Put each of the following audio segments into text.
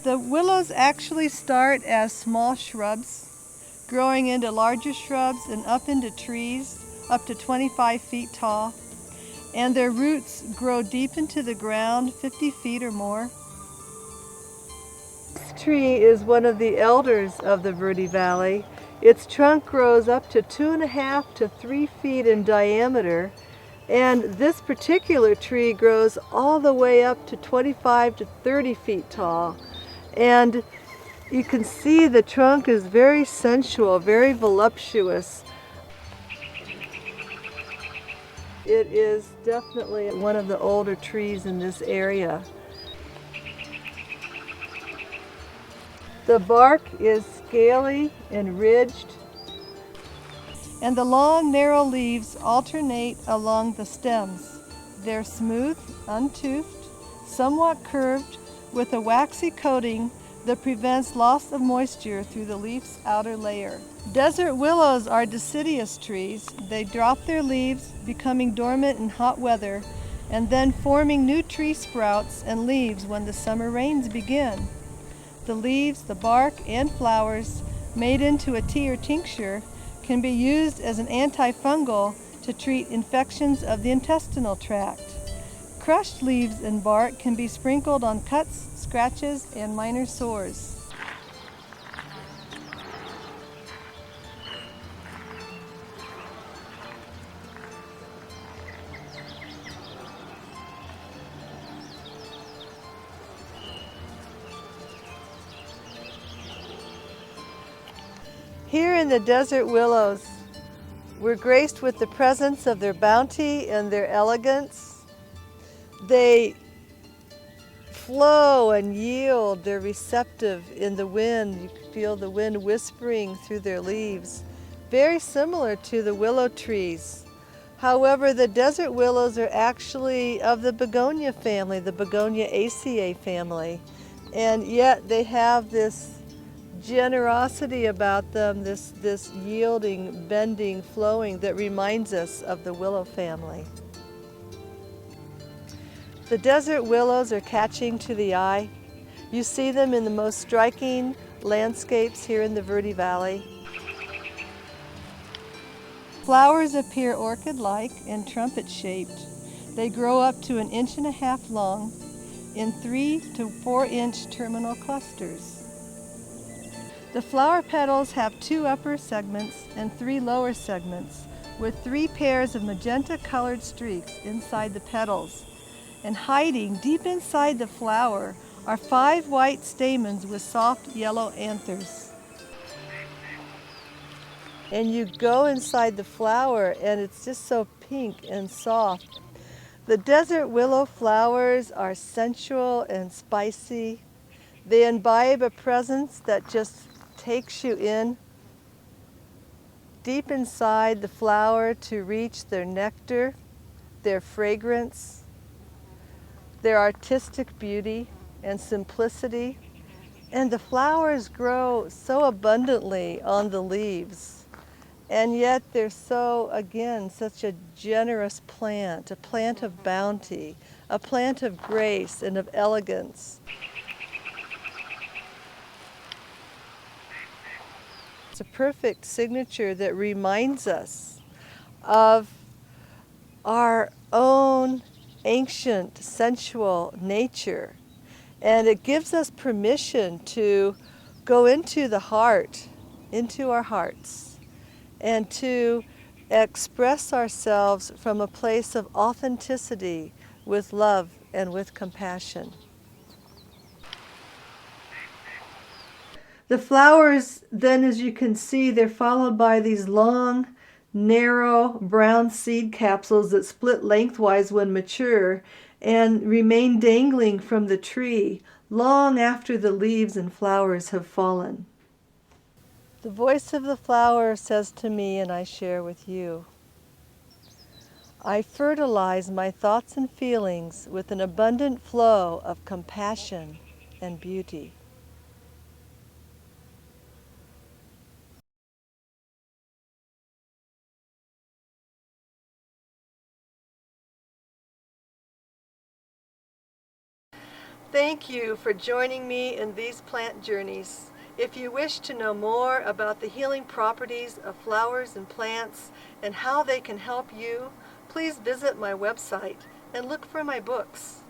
The willows actually start as small shrubs, growing into larger shrubs and up into trees up to 25 feet tall. And their roots grow deep into the ground, 50 feet or more. This tree is one of the elders of the Verde Valley. Its trunk grows up to 2.5 to 3 feet in diameter, and this particular tree grows all the way up to 25 to 30 feet tall. And you can see the trunk is very sensual, very voluptuous. It is definitely one of the older trees in this area. The bark is scaly and ridged, and the long, narrow leaves alternate along the stems. They're smooth, untoothed, somewhat curved, with a waxy coating that prevents loss of moisture through the leaf's outer layer. Desert willows are deciduous trees. They drop their leaves, becoming dormant in hot weather, and then forming new tree sprouts and leaves when the summer rains begin. The leaves, the bark, and flowers, made into a tea or tincture, can be used as an antifungal to treat infections of the intestinal tract. Crushed leaves and bark can be sprinkled on cuts, scratches, and minor sores. Here in the desert willows, we're graced with the presence of their bounty and their elegance. They flow and yield. They're receptive in the wind. You can feel the wind whispering through their leaves, very similar to the willow trees. However, the desert willows are actually of the begonia family, the Begoniaceae family, and yet they have this generosity about them, this yielding, bending, flowing that reminds us of the willow family. The desert willows are catching to the eye. You see them in the most striking landscapes here in the Verde Valley. Flowers appear orchid-like and trumpet-shaped. They grow up to 1.5 inches long in 3 to 4 inch terminal clusters. The flower petals have 2 upper segments and 3 lower segments, with 3 pairs of magenta-colored streaks inside the petals. And hiding deep inside the flower are 5 white stamens with soft yellow anthers. And you go inside the flower and it's just so pink and soft. The desert willow flowers are sensual and spicy. They imbibe a presence that just takes you in deep inside the flower to reach their nectar, their fragrance, their artistic beauty and simplicity. And the flowers grow so abundantly on the leaves. And yet they're so, again, such a generous plant, a plant of bounty, a plant of grace and of elegance. It's a perfect signature that reminds us of our own ancient, sensual nature. And it gives us permission to go into the heart, into our hearts, and to express ourselves from a place of authenticity with love and with compassion. The flowers, then, as you can see, they're followed by these long, narrow brown seed capsules that split lengthwise when mature and remain dangling from the tree long after the leaves and flowers have fallen. The voice of the flower says to me, and I share with you, I fertilize my thoughts and feelings with an abundant flow of compassion and beauty. Thank you for joining me in these plant journeys. If you wish to know more about the healing properties of flowers and plants and how they can help you, please visit my website and look for my books.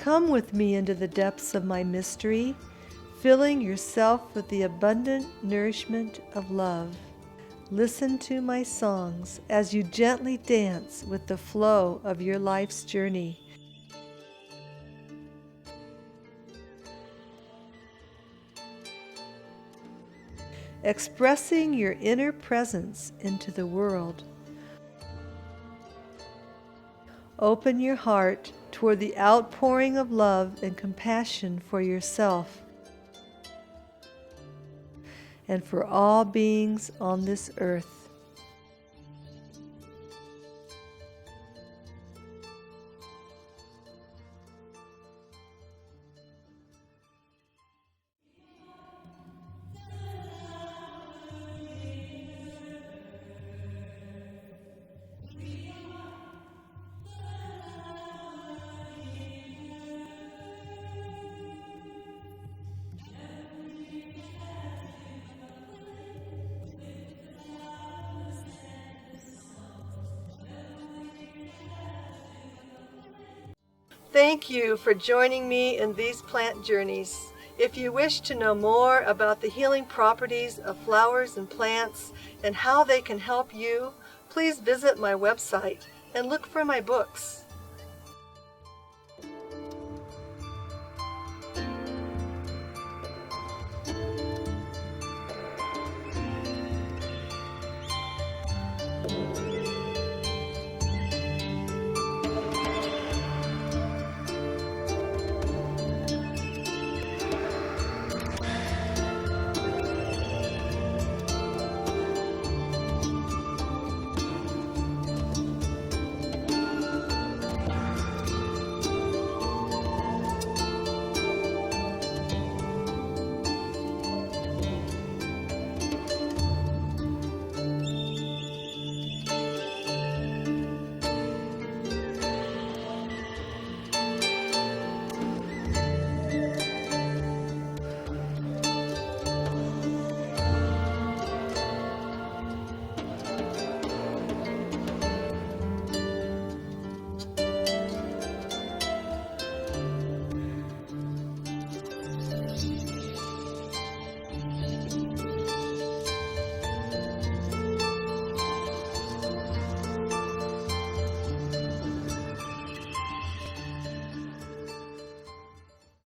Come with me into the depths of my mystery, filling yourself with the abundant nourishment of love. Listen to my songs as you gently dance with the flow of your life's journey. Expressing your inner presence into the world. Open your heart toward the outpouring of love and compassion for yourself and for all beings on this earth. Thank you for joining me in these plant journeys. If you wish to know more about the healing properties of flowers and plants and how they can help you, please visit my website and look for my books.